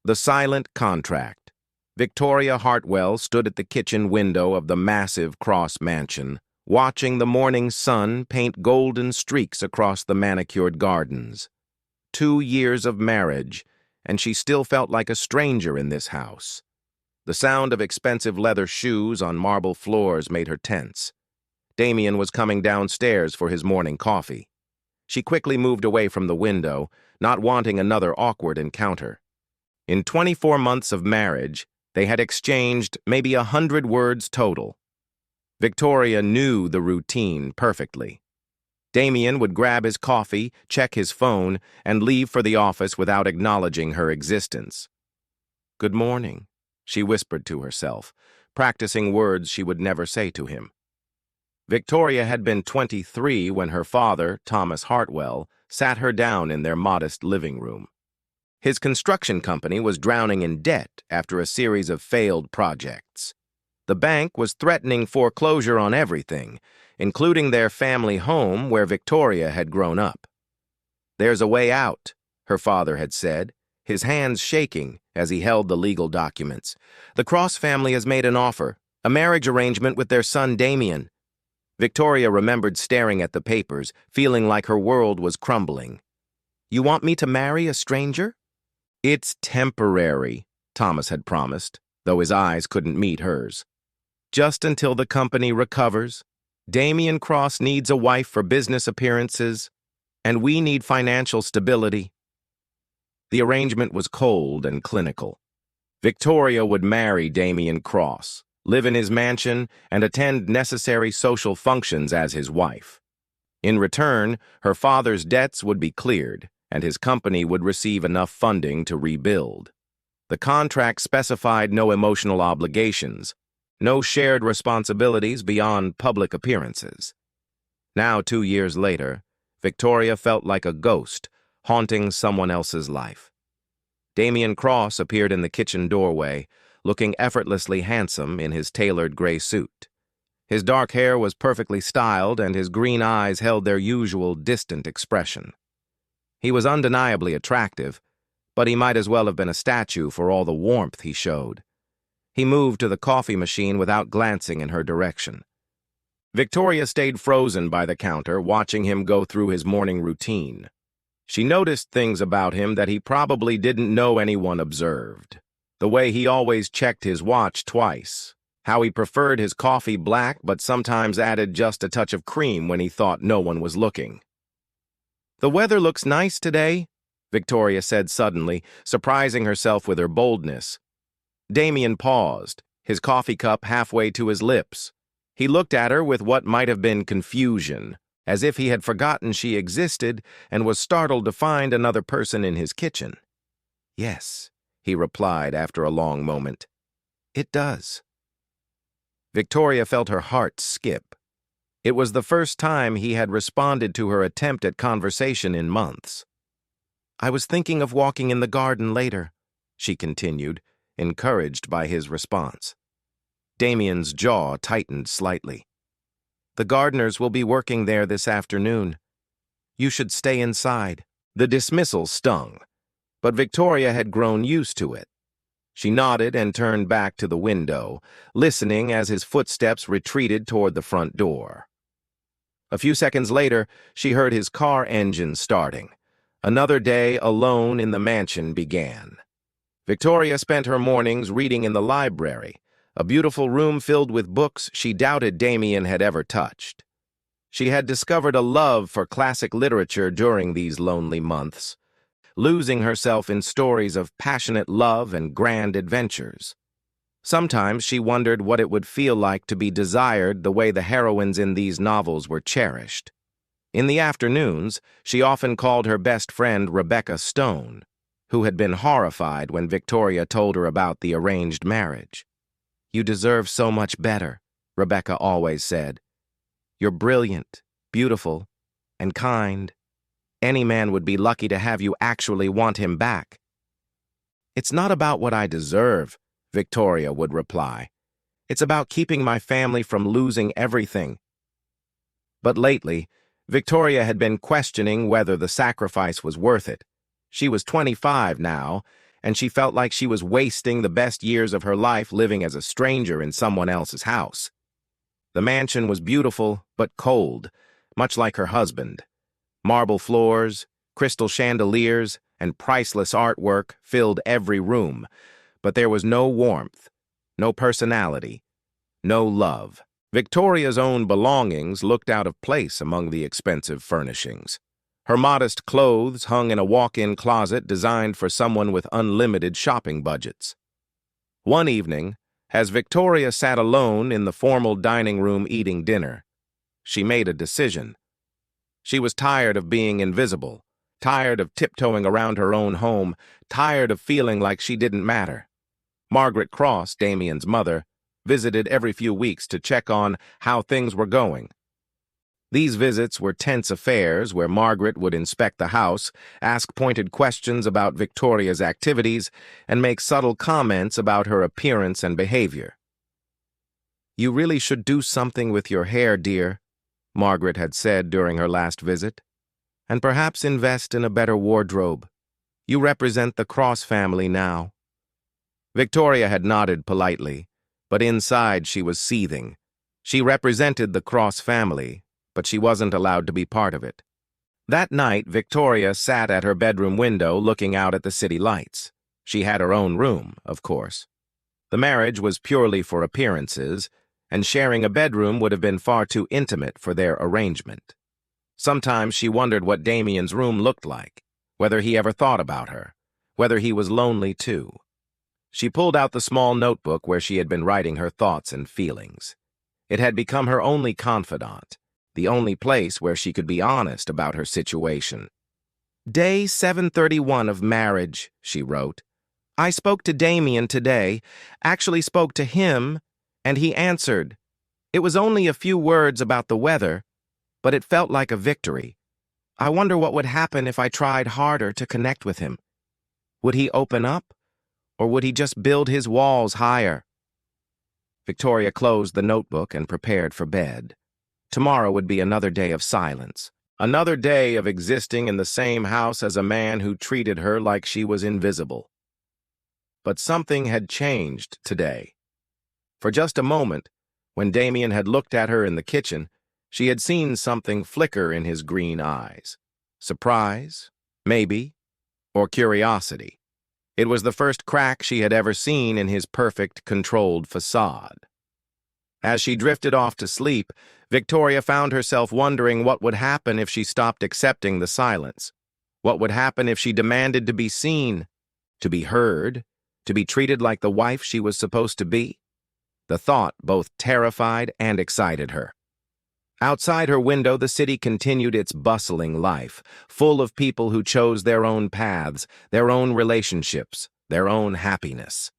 The silent contract. Victoria Hartwell stood at the kitchen window of the massive Cross mansion, watching the morning sun paint golden streaks across the manicured gardens. 2 years of marriage, and she still felt like a stranger in this house. The sound of expensive leather shoes on marble floors made her tense. Damien was coming downstairs for his morning coffee. She quickly moved away from the window, not wanting another awkward encounter. In 24 months of marriage, they had exchanged maybe 100 words total. Victoria knew the routine perfectly. Damien would grab his coffee, check his phone, and leave for the office without acknowledging her existence. "Good morning," she whispered to herself, practicing words she would never say to him. Victoria had been 23 when her father, Thomas Hartwell, sat her down in their modest living room. His construction company was drowning in debt after a series of failed projects. The bank was threatening foreclosure on everything, including their family home where Victoria had grown up. "There's a way out," her father had said, his hands shaking as he held the legal documents. "The Cross family has made an offer, a marriage arrangement with their son Damien." Victoria remembered staring at the papers, feeling like her world was crumbling. "You want me to marry a stranger?" "It's temporary," Thomas had promised, though his eyes couldn't meet hers. "Just until the company recovers. Damien Cross needs a wife for business appearances, and we need financial stability." The arrangement was cold and clinical. Victoria would marry Damien Cross, live in his mansion, and attend necessary social functions as his wife. In return, her father's debts would be cleared, and his company would receive enough funding to rebuild. The contract specified no emotional obligations, no shared responsibilities beyond public appearances. Now, 2 years later, Victoria felt like a ghost haunting someone else's life. Damien Cross appeared in the kitchen doorway, looking effortlessly handsome in his tailored gray suit. His dark hair was perfectly styled, and his green eyes held their usual distant expression. He was undeniably attractive, but he might as well have been a statue for all the warmth he showed. He moved to the coffee machine without glancing in her direction. Victoria stayed frozen by the counter, watching him go through his morning routine. She noticed things about him that he probably didn't know anyone observed. The way he always checked his watch twice, how he preferred his coffee black but sometimes added just a touch of cream when he thought no one was looking. "The weather looks nice today," Victoria said suddenly, surprising herself with her boldness. Damien paused, his coffee cup halfway to his lips. He looked at her with what might have been confusion, as if he had forgotten she existed and was startled to find another person in his kitchen. "Yes," he replied after a long moment. "It does." Victoria felt her heart skip. It was the first time he had responded to her attempt at conversation in months. "I was thinking of walking in the garden later," she continued, encouraged by his response. Damien's jaw tightened slightly. "The gardeners will be working there this afternoon. You should stay inside." The dismissal stung, but Victoria had grown used to it. She nodded and turned back to the window, listening as his footsteps retreated toward the front door. A few seconds later, she heard his car engine starting. Another day alone in the mansion began. Victoria spent her mornings reading in the library, a beautiful room filled with books she doubted Damien had ever touched. She had discovered a love for classic literature during these lonely months, losing herself in stories of passionate love and grand adventures. Sometimes she wondered what it would feel like to be desired the way the heroines in these novels were cherished. In the afternoons, she often called her best friend Rebecca Stone, who had been horrified when Victoria told her about the arranged marriage. "You deserve so much better," Rebecca always said. "You're brilliant, beautiful, and kind. Any man would be lucky to have you actually want him back." "It's not about what I deserve," Victoria would reply. "It's about keeping my family from losing everything." But lately, Victoria had been questioning whether the sacrifice was worth it. She was 25 now, and she felt like she was wasting the best years of her life living as a stranger in someone else's house. The mansion was beautiful but cold, much like her husband. Marble floors, crystal chandeliers, and priceless artwork filled every room, but there was no warmth, no personality, no love. Victoria's own belongings looked out of place among the expensive furnishings. Her modest clothes hung in a walk-in closet designed for someone with unlimited shopping budgets. One evening, as Victoria sat alone in the formal dining room eating dinner, she made a decision. She was tired of being invisible, tired of tiptoeing around her own home, tired of feeling like she didn't matter. Margaret Cross, Damien's mother, visited every few weeks to check on how things were going. These visits were tense affairs where Margaret would inspect the house, ask pointed questions about Victoria's activities, and make subtle comments about her appearance and behavior. "You really should do something with your hair, dear," Margaret had said during her last visit, "and perhaps invest in a better wardrobe. You represent the Cross family now." Victoria had nodded politely, but inside she was seething. She represented the Cross family, but she wasn't allowed to be part of it. That night, Victoria sat at her bedroom window looking out at the city lights. She had her own room, of course. The marriage was purely for appearances, and sharing a bedroom would have been far too intimate for their arrangement. Sometimes she wondered what Damien's room looked like, whether he ever thought about her, whether he was lonely too. She pulled out the small notebook where she had been writing her thoughts and feelings. It had become her only confidant, the only place where she could be honest about her situation. "Day 731 of marriage," she wrote. "I spoke to Damien today, actually spoke to him, and he answered. It was only a few words about the weather, but it felt like a victory. I wonder what would happen if I tried harder to connect with him. Would he open up, or would he just build his walls higher?" Victoria closed the notebook and prepared for bed. Tomorrow would be another day of silence, another day of existing in the same house as a man who treated her like she was invisible. But something had changed today. For just a moment, when Damien had looked at her in the kitchen, she had seen something flicker in his green eyes. Surprise, maybe, or curiosity. It was the first crack she had ever seen in his perfect, controlled facade. As she drifted off to sleep, Victoria found herself wondering what would happen if she stopped accepting the silence. What would happen if she demanded to be seen, to be heard, to be treated like the wife she was supposed to be? The thought both terrified and excited her. Outside her window, the city continued its bustling life, full of people who chose their own paths, their own relationships, their own happiness.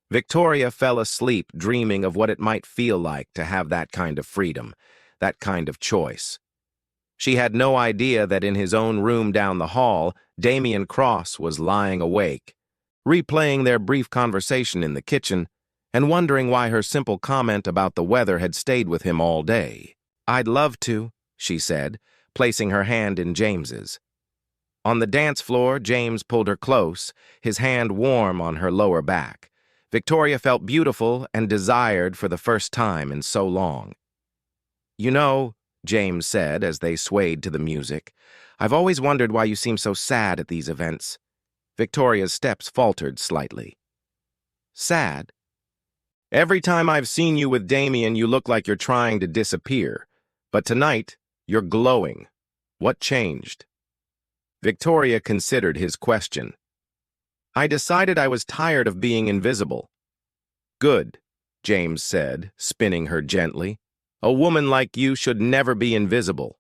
Victoria fell asleep dreaming of what it might feel like to have that kind of freedom, that kind of choice. She had no idea that in his own room down the hall, Damien Cross was lying awake, replaying their brief conversation in the kitchen, and wondering why her simple comment about the weather had stayed with him all day. "I'd love to," she said, placing her hand in James's. On the dance floor, James pulled her close, his hand warm on her lower back. Victoria felt beautiful and desired for the first time in so long. "You know," James said as they swayed to the music, "I've always wondered why you seem so sad at these events." Victoria's steps faltered slightly. "Sad? Every time I've seen you with Damien, you look like you're trying to disappear. But tonight, you're glowing. What changed?" Victoria considered his question. "I decided I was tired of being invisible." "Good," James said, spinning her gently. "A woman like you should never be invisible."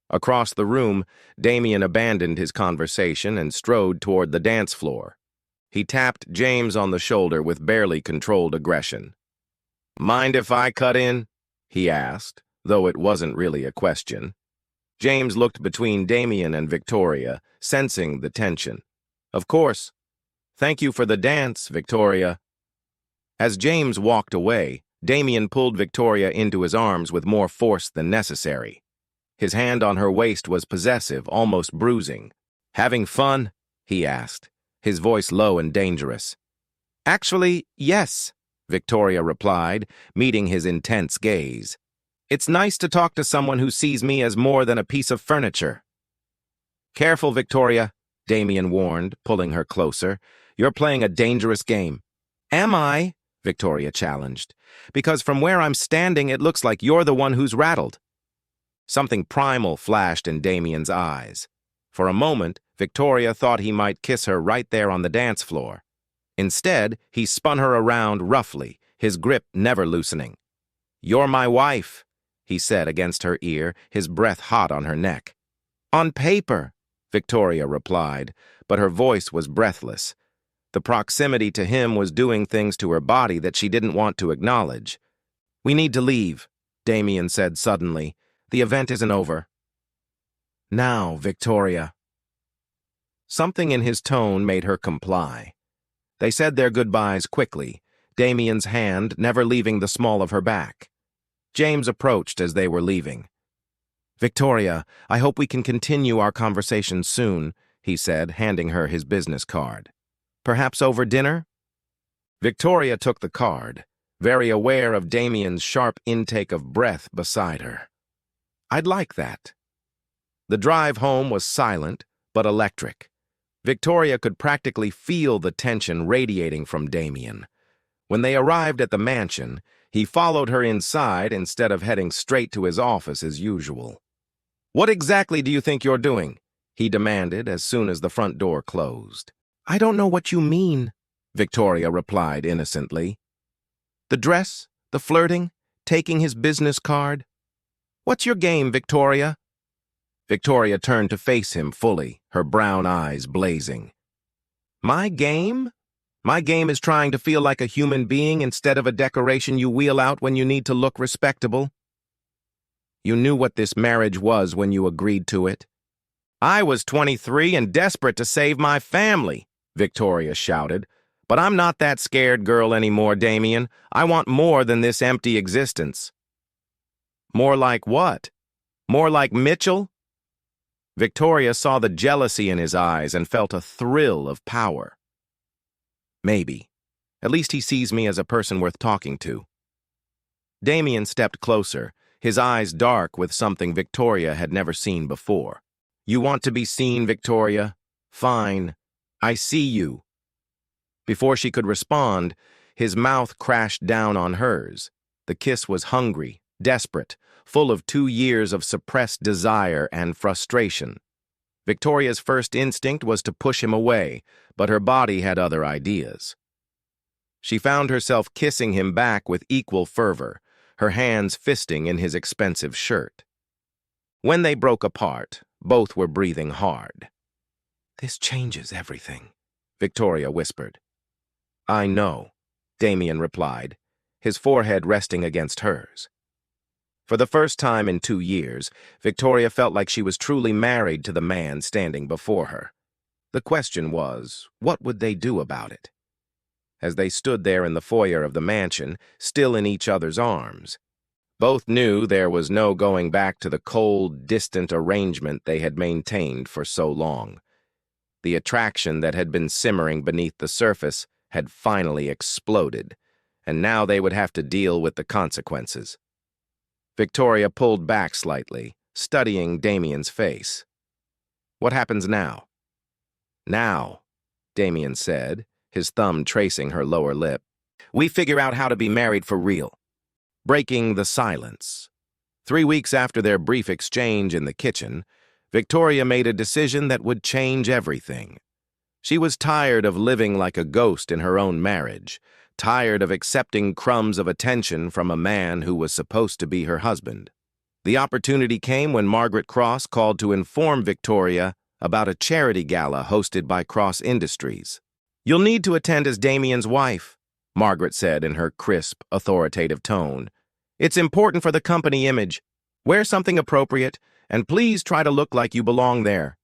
Across the room, Damien abandoned his conversation and strode toward the dance floor. He tapped James on the shoulder with barely controlled aggression. "Mind if I cut in?" he asked, though it wasn't really a question. James looked between Damien and Victoria, sensing the tension. "Of course. Thank you for the dance, Victoria." As James walked away, Damien pulled Victoria into his arms with more force than necessary. His hand on her waist was possessive, almost bruising. "Having fun?" he asked, his voice low and dangerous. "Actually, yes," Victoria replied, meeting his intense gaze. "It's nice to talk to someone who sees me as more than a piece of furniture." "Careful, Victoria," Damien warned, pulling her closer. "You're playing a dangerous game." "Am I?" Victoria challenged. "Because from where I'm standing, it looks like you're the one who's rattled." Something primal flashed in Damien's eyes. For a moment, Victoria thought he might kiss her right there on the dance floor. Instead, he spun her around roughly, his grip never loosening. "You're my wife," he said against her ear, his breath hot on her neck. "On paper," Victoria replied, but her voice was breathless. The proximity to him was doing things to her body that she didn't want to acknowledge. "We need to leave," Damien said suddenly. "The event isn't over." "Now, Victoria." Something in his tone made her comply. They said their goodbyes quickly, Damien's hand never leaving the small of her back. James approached as they were leaving. "Victoria, I hope we can continue our conversation soon," he said, handing her his business card. "Perhaps over dinner?" Victoria took the card, very aware of Damien's sharp intake of breath beside her. "I'd like that." The drive home was silent, but electric. Victoria could practically feel the tension radiating from Damien. When they arrived at the mansion, he followed her inside instead of heading straight to his office as usual. "What exactly do you think you're doing?" he demanded as soon as the front door closed. "I don't know what you mean," Victoria replied innocently. "The dress, the flirting, taking his business card. What's your game, Victoria?" Victoria turned to face him fully, her brown eyes blazing. "My game? My game is trying to feel like a human being instead of a decoration you wheel out when you need to look respectable. You knew what this marriage was when you agreed to it." "I was 23 and desperate to save my family," Victoria shouted. "But I'm not that scared girl anymore, Damien. I want more than this empty existence." "More like what? More like Mitchell?" Victoria saw the jealousy in his eyes and felt a thrill of power. "Maybe. At least he sees me as a person worth talking to." Damien stepped closer, his eyes dark with something Victoria had never seen before. "You want to be seen, Victoria? Fine. I see you." Before she could respond, his mouth crashed down on hers. The kiss was hungry, desperate, full of 2 years of suppressed desire and frustration. Victoria's first instinct was to push him away, but her body had other ideas. She found herself kissing him back with equal fervor, her hands fisting in his expensive shirt. When they broke apart, both were breathing hard. "This changes everything," Victoria whispered. "I know," Damien replied, his forehead resting against hers. For the first time in 2 years, Victoria felt like she was truly married to the man standing before her. The question was, what would they do about it? As they stood there in the foyer of the mansion, still in each other's arms, both knew there was no going back to the cold, distant arrangement they had maintained for so long. The attraction that had been simmering beneath the surface had finally exploded, and now they would have to deal with the consequences. Victoria pulled back slightly, studying Damien's face. "What happens now?" "Now," Damien said, his thumb tracing her lower lip, "we figure out how to be married for real." Breaking the silence. 3 weeks after their brief exchange in the kitchen, Victoria made a decision that would change everything. She was tired of living like a ghost in her own marriage, tired of accepting crumbs of attention from a man who was supposed to be her husband. The opportunity came when Margaret Cross called to inform Victoria about a charity gala hosted by Cross Industries. "You'll need to attend as Damien's wife," Margaret said in her crisp, authoritative tone. "It's important for the company image. Wear something appropriate, and please try to look like you belong there."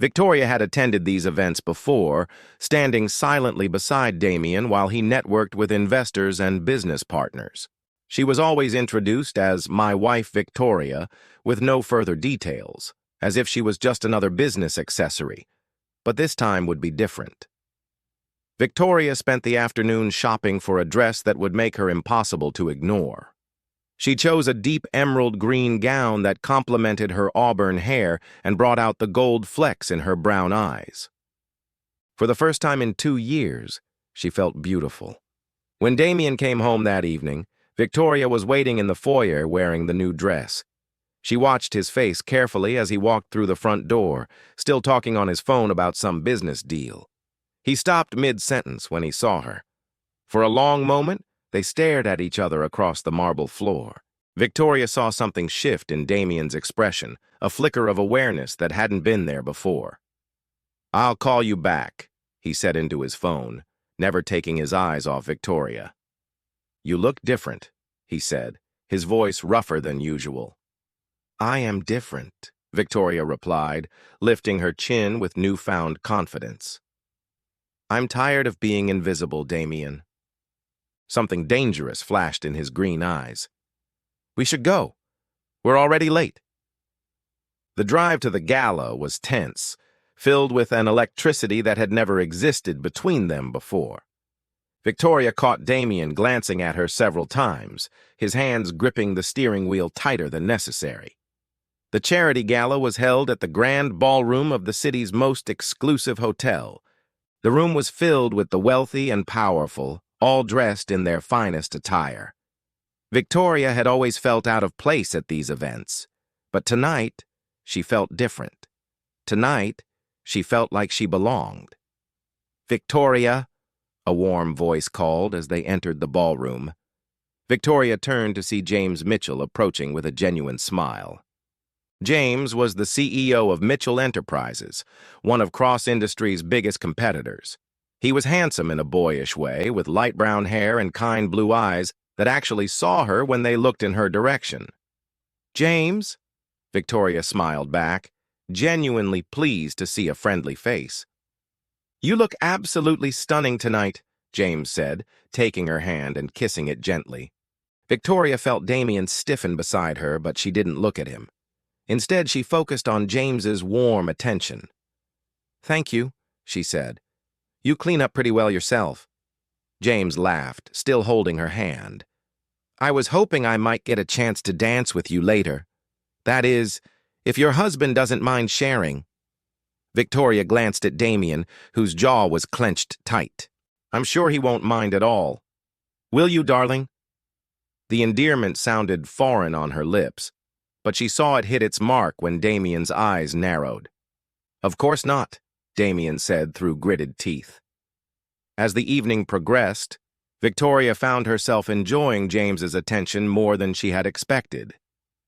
Victoria had attended these events before, standing silently beside Damien while he networked with investors and business partners. She was always introduced as "my wife Victoria," with no further details, as if she was just another business accessory. but this time would be different. Victoria spent the afternoon shopping for a dress that would make her impossible to ignore. She chose a deep emerald green gown that complemented her auburn hair and brought out the gold flecks in her brown eyes. For the first time in 2 years, she felt beautiful. When Damien came home that evening, Victoria was waiting in the foyer wearing the new dress. She watched his face carefully as he walked through the front door, still talking on his phone about some business deal. He stopped mid-sentence when he saw her. For a long moment, they stared at each other across the marble floor. Victoria saw something shift in Damien's expression, a flicker of awareness that hadn't been there before. "I'll call you back," he said into his phone, never taking his eyes off Victoria. "You look different," he said, his voice rougher than usual. "I am different," Victoria replied, lifting her chin with newfound confidence. "I'm tired of being invisible, Damien." Something dangerous flashed in his green eyes. "We should go. We're already late." The drive to the gala was tense, filled with an electricity that had never existed between them before. Victoria caught Damien glancing at her several times, his hands gripping the steering wheel tighter than necessary. The charity gala was held at the grand ballroom of the city's most exclusive hotel. The room was filled with the wealthy and powerful, all dressed in their finest attire. Victoria had always felt out of place at these events, but tonight she felt different. Tonight, she felt like she belonged. "Victoria," a warm voice called as they entered the ballroom. Victoria turned to see James Mitchell approaching with a genuine smile. James was the CEO of Mitchell Enterprises, one of Cross Industries' biggest competitors. He was handsome in a boyish way, with light brown hair and kind blue eyes that actually saw her when they looked in her direction. "James," Victoria smiled back, genuinely pleased to see a friendly face. "You look absolutely stunning tonight," James said, taking her hand and kissing it gently. Victoria felt Damien stiffen beside her, but she didn't look at him. Instead, she focused on James's warm attention. "Thank you," she said. "You clean up pretty well yourself." James laughed, still holding her hand. "I was hoping I might get a chance to dance with you later. That is, if your husband doesn't mind sharing." Victoria glanced at Damien, whose jaw was clenched tight. "I'm sure he won't mind at all. Will you, darling?" The endearment sounded foreign on her lips, but she saw it hit its mark when Damien's eyes narrowed. "Of course not," Damien said through gritted teeth. As the evening progressed, Victoria found herself enjoying James's attention more than she had expected.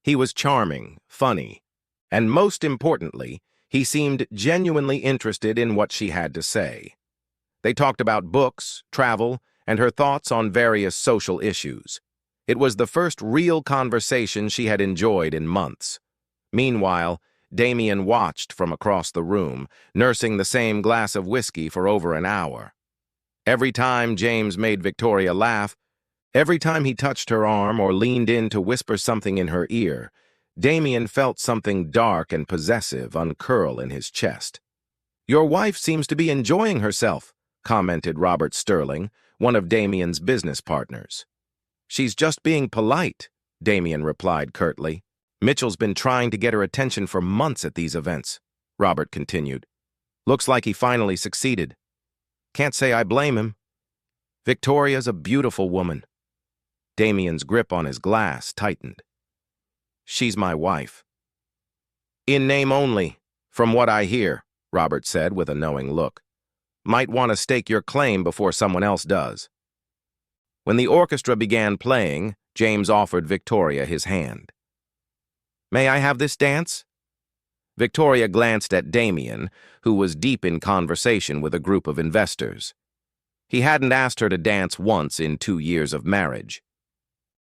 He was charming, funny, and most importantly, he seemed genuinely interested in what she had to say. They talked about books, travel, and her thoughts on various social issues. It was the first real conversation she had enjoyed in months. Meanwhile, Damien watched from across the room, nursing the same glass of whiskey for over an hour. Every time James made Victoria laugh, every time he touched her arm or leaned in to whisper something in her ear, Damien felt something dark and possessive uncurl in his chest. "Your wife seems to be enjoying herself," commented Robert Sterling, one of Damien's business partners. "She's just being polite," Damien replied curtly. "Mitchell's been trying to get her attention for months at these events," Robert continued. "Looks like he finally succeeded. Can't say I blame him. Victoria's a beautiful woman." Damien's grip on his glass tightened. "She's my wife." "In name only, from what I hear," Robert said with a knowing look. "Might want to stake your claim before someone else does." When the orchestra began playing, James offered Victoria his hand. "May I have this dance?" Victoria glanced at Damien, who was deep in conversation with a group of investors. He hadn't asked her to dance once in 2 years of marriage.